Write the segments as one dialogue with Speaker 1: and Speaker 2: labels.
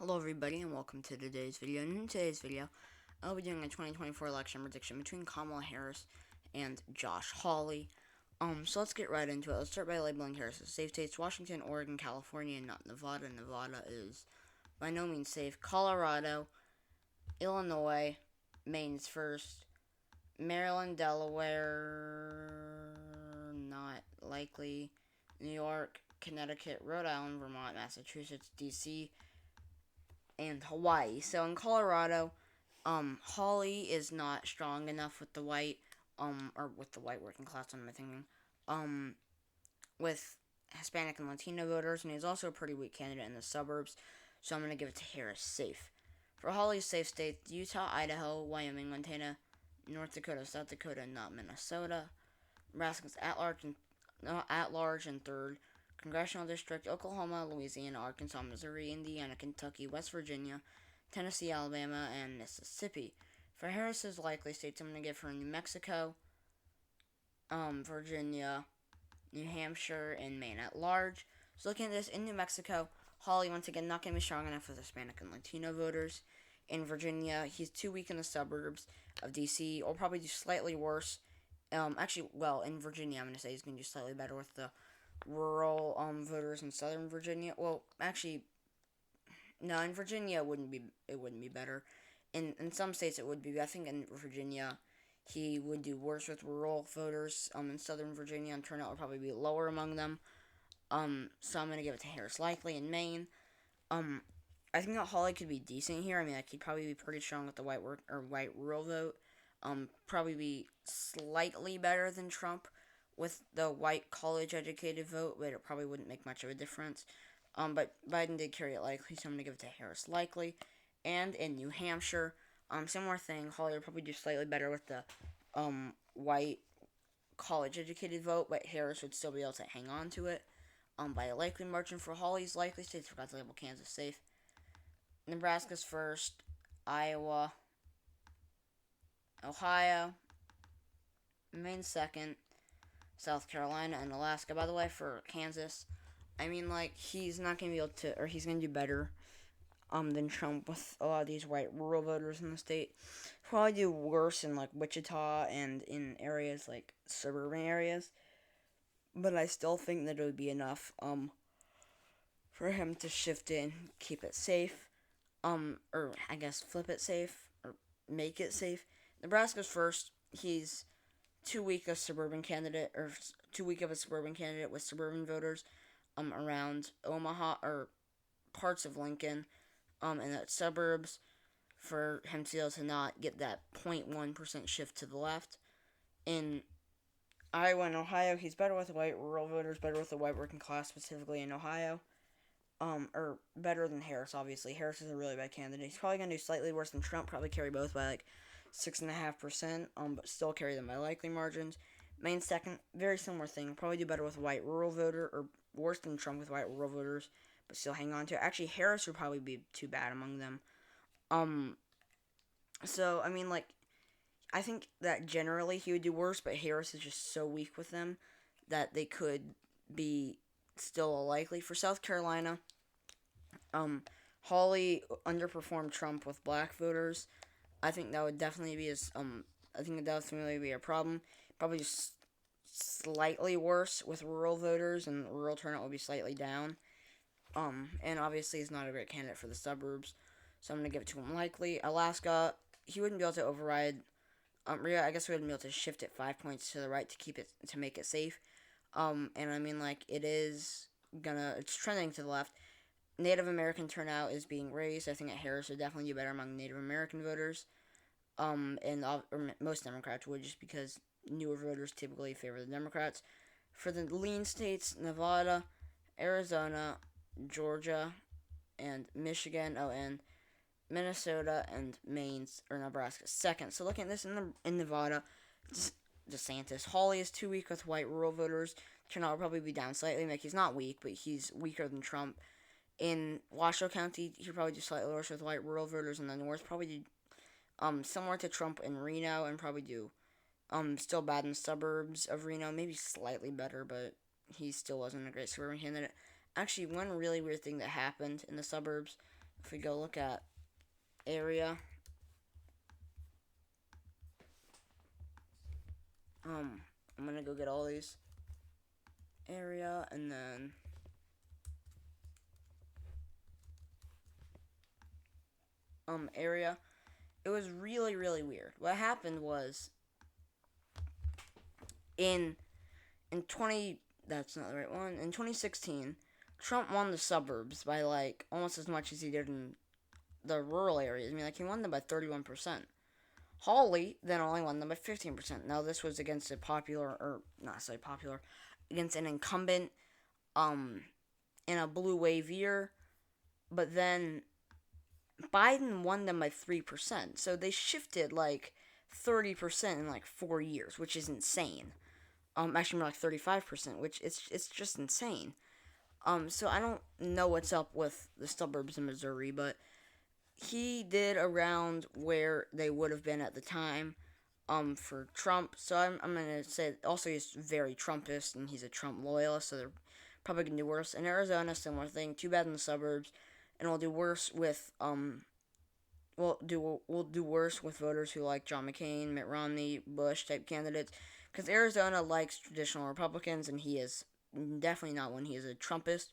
Speaker 1: Hello everybody and welcome to today's video. And in today's video, I'll be doing a 2024 election prediction between Kamala Harris and Josh Hawley. So let's get right into it. Let's start by labeling Harris as safe states: Washington, Oregon, California, and not Nevada. Nevada is by no means safe. Colorado, Illinois, Maine's first. Maryland, Delaware, not likely. New York, Connecticut, Rhode Island, Vermont, Massachusetts, DC, and Hawaii. So in Colorado, Hawley is not strong enough with the white, or with the white working class. What am I thinking? Um, with Hispanic and Latino voters, and he's also a pretty weak candidate in the suburbs. So I'm gonna give it to Harris safe. For Hawley's safe states: Utah, Idaho, Wyoming, Montana, North Dakota, South Dakota, not Minnesota. Nebraska's at large in third congressional district: Oklahoma, Louisiana, Arkansas, Missouri, Indiana, Kentucky, West Virginia, Tennessee, Alabama, and Mississippi. For Harris's likely states, I'm going to give her New Mexico, Virginia, New Hampshire, and Maine at large. So looking at this, in New Mexico, Hawley, once again, not going to be strong enough with Hispanic and Latino voters. In Virginia, he's too weak in the suburbs of D.C., or probably do slightly worse. In Virginia, I'm going to say he's going to do slightly better with the rural voters in Southern Virginia. Well, actually, no, in Virginia it wouldn't be better. In some states it would be. I think in Virginia he would do worse with rural voters. In Southern Virginia, and turnout would probably be lower among them. So I'm gonna give it to Harris likely in Maine. Um, I think that Hawley could be decent here. I mean, like he'd probably be pretty strong with the white rural vote. Probably be slightly better than Trump with the white college educated vote, but it probably wouldn't make much of a difference. But Biden did carry it likely, so I'm gonna give it to Harris likely. And in New Hampshire, similar thing. Hawley would probably do slightly better with the white college educated vote, but Harris would still be able to hang on to it. By a likely margin. For Hawley's likely states, forgot to label Kansas safe. Nebraska's first, Iowa, Ohio, Maine second, South Carolina, and Alaska. By the way, for Kansas, I mean, like, he's not going to be able to, or he's going to do better than Trump with a lot of these white rural voters in the state. Probably do worse in, like, Wichita and in areas like suburban areas. But I still think that it would be enough for him to shift it and keep it safe. Or I guess flip it safe, or make it safe. Nebraska's first. He's too weak a suburban candidate, or too weak of a suburban candidate with suburban voters around Omaha or parts of Lincoln and the suburbs for him to be able to not get that 0.1% shift to the left. In Iowa and Ohio, he's better with white rural voters, better with the white working class, specifically in Ohio. Or better than Harris, obviously. Harris is a really bad candidate. He's probably going to do slightly worse than Trump, probably carry both by like 6.5%, but still carry them by likely margins. Maine second, very similar thing. Probably do better with white rural voter, or worse than Trump with white rural voters, but still hang on to it. Actually, Harris would probably be too bad among them. Um, so I mean, like, I think that generally he would do worse, but Harris is just so weak with them that they could be still likely. For South Carolina, Hawley underperformed Trump with black voters. I think that would definitely be I think that definitely be a problem. Probably just slightly worse with rural voters, and rural turnout will be slightly down. And obviously he's not a great candidate for the suburbs, so I'm gonna give it to him likely. Alaska, he wouldn't be able to override. I guess we wouldn't be able to shift it 5 points to the right to make it safe. And I mean, like, it's trending to the left. Native American turnout is being raised. I think that Harris would definitely do better among Native American voters. Or most Democrats would, just because newer voters typically favor the Democrats. For the lean states: Nevada, Arizona, Georgia, and Michigan. Oh, and Minnesota and Maine's or Nebraska second. So looking at this in Nevada, DeSantis. Hawley is too weak with white rural voters. Turnout will probably be down slightly. Like, he's not weak, but he's weaker than Trump. In Washoe County, he'll probably do slightly worse with white rural voters in the north. Probably do similar to Trump in Reno, and probably do still bad in the suburbs of Reno. Maybe slightly better, but he still wasn't a great suburban candidate. Actually, one really weird thing that happened in the suburbs if we go look at area, I'm gonna go get all these area and then area. It was really really weird. What happened was in in 20 that's not the right one. In 2016, Trump won the suburbs by like almost as much as he did in the rural areas. I mean, like he won them by 31%. Hawley then only won them by 15%. Now this was against a popular, or not so popular, against an incumbent um in a blue wave year, but then Biden won them by 3%. So they shifted like 30% in like 4 years, which is insane. Actually more like 35%, which it's just insane. So I don't know what's up with the suburbs in Missouri, but he did around where they would have been at the time for Trump. So I'm gonna say also he's very Trumpist and he's a Trump loyalist, so they're probably gonna do worse. In Arizona, similar thing. Too bad in the suburbs, and we'll do worse with we'll do worse with voters who like John McCain, Mitt Romney, Bush type candidates, because Arizona likes traditional Republicans, and he is definitely not one. He is a Trumpist.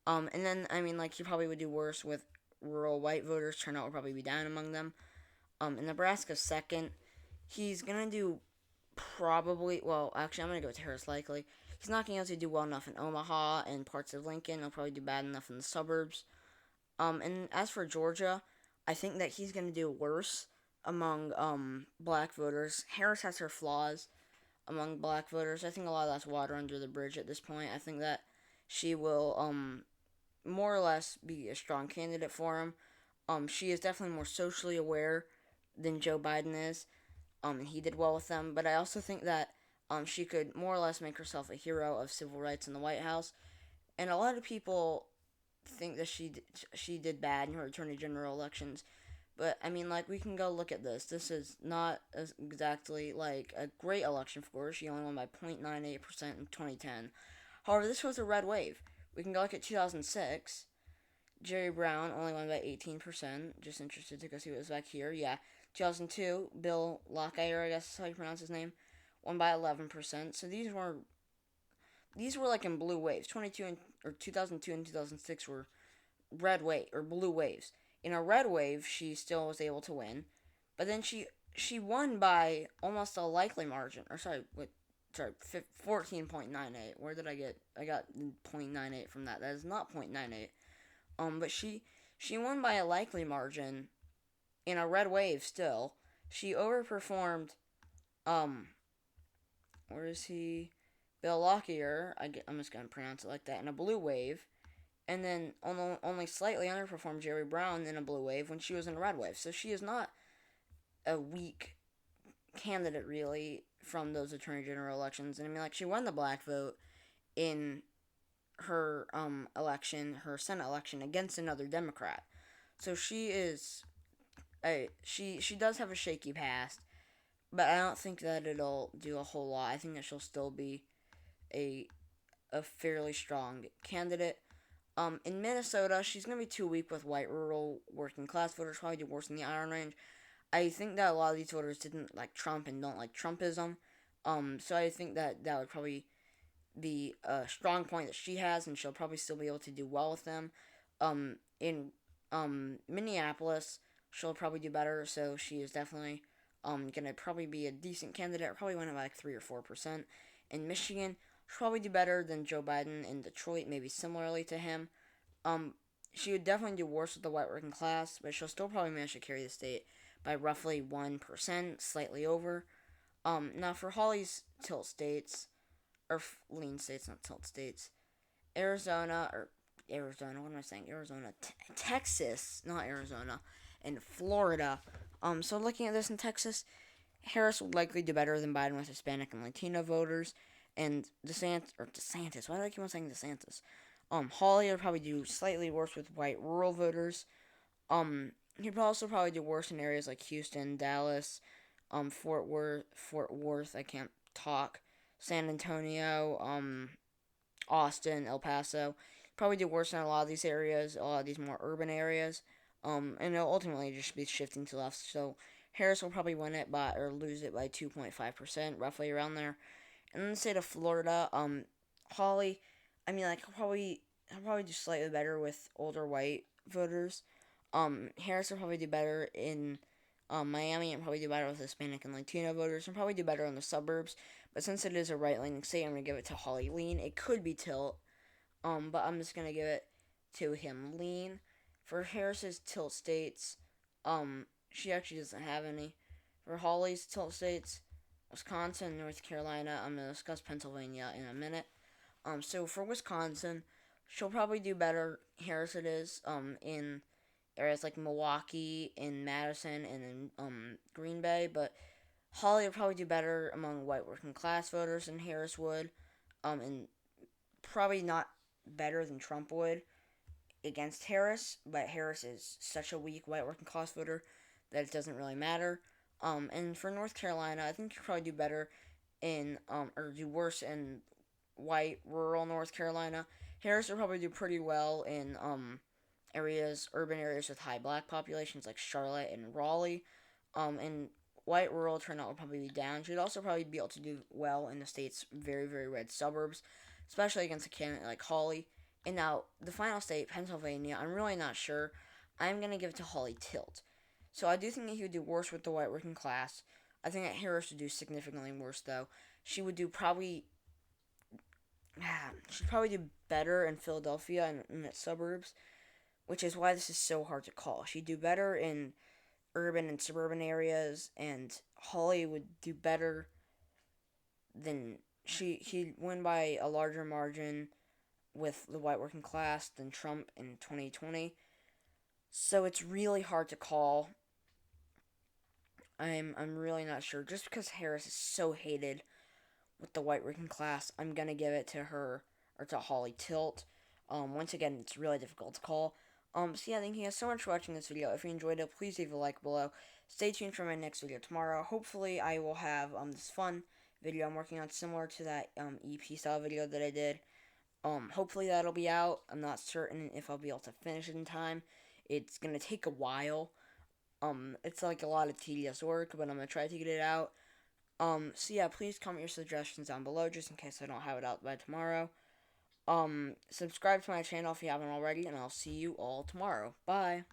Speaker 1: And then I mean like he probably would do worse with rural white voters. Turnout would probably be down among them. In Nebraska, second, he's gonna do probably well. Actually, I'm gonna go with Harris likely. He's not gonna be able to do well enough in Omaha and parts of Lincoln. He'll probably do bad enough in the suburbs. And as for Georgia, I think that he's gonna do worse among black voters. Harris has her flaws among black voters. I think a lot of that's water under the bridge at this point. I think that she will more or less be a strong candidate for him. She is definitely more socially aware than Joe Biden is. And he did well with them. But I also think that she could more or less make herself a hero of civil rights in the White House. And a lot of people think that she did bad in her attorney general elections. But I mean, like we can go look at this. This is not exactly like a great election for her. She only won by 0.98% in 2010. However, this was a red wave. We can go look at 2006. Jerry Brown only won by 18%. Just interested to go see what was back here. Yeah. 2002, Bill Lockyer, I guess is how you pronounce his name, won by 11%. So these were like in blue waves. 2002 and 2006 were red wave or blue waves. In a red wave, she still was able to win, but then she won by almost a likely margin. Or sorry, 14.98. Where did I get? I got 0.98 from that. That is not 0.98. But she won by a likely margin in a red wave still. She overperformed where is he? Bill Lockyer. I'm just gonna pronounce it like that in a blue wave, and then only slightly underperformed Jerry Brown in a blue wave when she was in a red wave. So she is not a weak candidate really from those attorney general elections. And I mean like she won the black vote in her election, her Senate election against another Democrat. So she is she does have a shaky past, but I don't think that it'll do a whole lot. I think that she'll still be a a fairly strong candidate. In Minnesota, she's gonna be too weak with white rural working class voters. Probably do worse in the Iron Range. I think that a lot of these voters didn't like Trump and don't like Trumpism. So I think that that would probably be a strong point that she has, and she'll probably still be able to do well with them. In Minneapolis, she'll probably do better. So she is definitely gonna probably be a decent candidate. Probably win by like 3 or 4%. In Michigan, she'll probably do better than Joe Biden. In Detroit, maybe similarly to him. Um, she would definitely do worse with the white working class, but she'll still probably manage to carry the state by roughly 1%, slightly over. Now for Hawley's tilt states, or lean states, not tilt states, Arizona, what am I saying? Arizona, Texas, not Arizona, and Florida. So looking at this in Texas, Harris would likely do better than Biden with Hispanic and Latino voters, and DeSantis. Why do I keep on saying DeSantis? Hawley would probably do slightly worse with white rural voters. He'd also probably do worse in areas like Houston, Dallas, Fort Worth. I can't talk. San Antonio, Austin, El Paso. Probably do worse in a lot of these areas, a lot of these more urban areas. And it'll ultimately just be shifting to left. So Harris will probably win it by or lose it by 2.5%, roughly around there. And in the state of Florida, Hawley, I mean, like he'll probably do slightly better with older white voters. Harris will probably do better in Miami, and probably do better with Hispanic and Latino voters, and probably do better in the suburbs. But since it is a right-leaning state, I'm gonna give it to Hawley lean. It could be tilt, but I'm just gonna give it to him lean. For Harris's tilt states, she actually doesn't have any. For Hawley's tilt states, Wisconsin, North Carolina. I'm gonna discuss Pennsylvania in a minute. So for Wisconsin, she'll probably do better. Harris it is. In areas like Milwaukee, in Madison, and in Green Bay, but Hawley would probably do better among white working class voters than Harris would. And probably not better than Trump would against Harris, but Harris is such a weak white working class voter that it doesn't really matter. And for North Carolina, I think you probably do better in or do worse in white rural North Carolina. Harris will probably do pretty well in urban areas with high black populations like Charlotte and Raleigh. And white rural turnout will probably be down. She'd also probably be able to do well in the state's very, very red suburbs, especially against a candidate like Hawley. And now, the final state, Pennsylvania, I'm really not sure. I'm going to give it to Hawley Tilt. So I do think that he would do worse with the white working class. I think that Harris would do significantly worse, though. She would do probably. She'd probably do better in Philadelphia and in its suburbs, which is why this is so hard to call. She'd do better in urban and suburban areas, and Hawley would do better than he'd win by a larger margin with the white working class than Trump in 2020. So it's really hard to call. I'm really not sure. Just because Harris is so hated with the white working class, I'm gonna give it to her or to Hawley Tilt. Once again, it's really difficult to call. So yeah, thank you guys so much for watching this video. If you enjoyed it, please leave a like below. Stay tuned for my next video tomorrow. Hopefully, I will have this fun video I'm working on similar to that EP style video that I did. Hopefully that'll be out. I'm not certain if I'll be able to finish it in time. It's gonna take a while. It's like a lot of tedious work, but I'm gonna try to get it out. So yeah, please comment your suggestions down below just in case I don't have it out by tomorrow. Subscribe to my channel if you haven't already, and I'll see you all tomorrow. Bye.